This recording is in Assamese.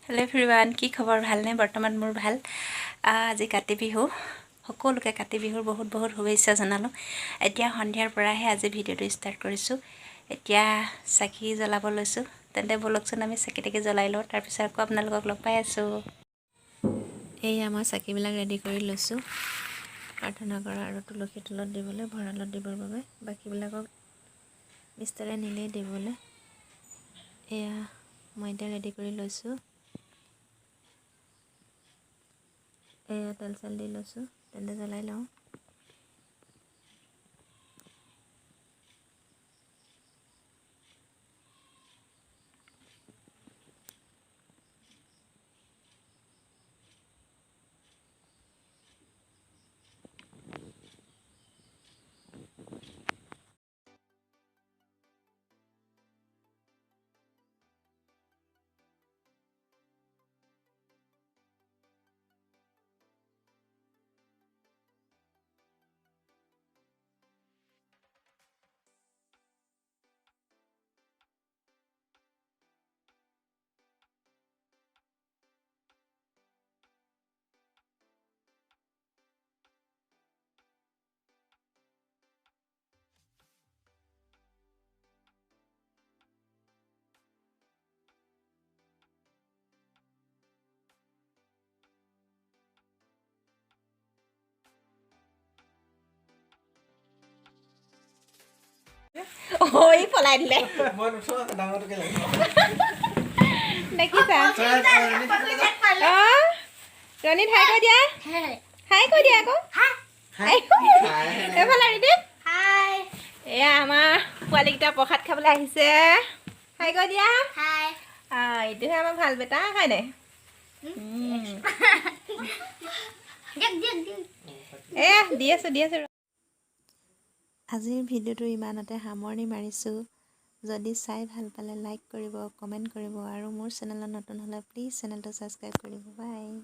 হেল্ল' এভৰিৱান, কি খবৰ? ভালনে? বৰ্তমান মোৰ ভাল। আজি কাতি বিহু, সকলোকে কাতি বিহুৰ বহুত বহুত শুভেচ্ছা জনালোঁ। এতিয়া সন্ধিয়াৰ পৰাহে আজি ভিডিঅ'টো ষ্টাৰ্ট কৰিছোঁ। এতিয়া চাকি জ্বলাব লৈছোঁ। তেন্তে ব'লকচোন আমি চাকি তাকি জ্বলাই লওঁ, তাৰপিছত আকৌ আপোনালোকক লগ পাই আছোঁ। এয়া মই চাকিবিলাক ৰেডি কৰি লৈছোঁ, প্ৰাৰ্থনা কৰা আৰু তুলসী তলত দিবলৈ, ভঁৰালত দিবৰ বাবে। বাকীবিলাকক মিষ্টাৰে নিলেই দিবলৈ। এয়া মই এতিয়া ৰেডি কৰি লৈছোঁ। এয়া তেল চেল দি লৈছোঁ, তেন্তে জ্বলাই লওঁ। ঐ পলাই দিলে। দেখিছা? ৰণিত হাই কৈ দিয়া, হাই কৈ দিয়া আকৌ। এইফালে ৰিদি, এয়া আমাৰ পোৱালীকেইটা প্ৰসাদ খাবলৈ আহিছে। হাই কৈ দিয়া। এইটোহে আমাৰ ভাল বেটা, খাই নাই? এয়া দি আছোঁ। আজিৰ ভিডিঅ'টো ইমানতে সামৰণি মাৰিছোঁ। যদি চাই ভাল পালে লাইক কৰিব, কমেণ্ট কৰিব আৰু মোৰ চেনেলত নতুন হ'লে প্লিজ চেনেলটো ছাবস্ক্ৰাইব কৰিব। বাই।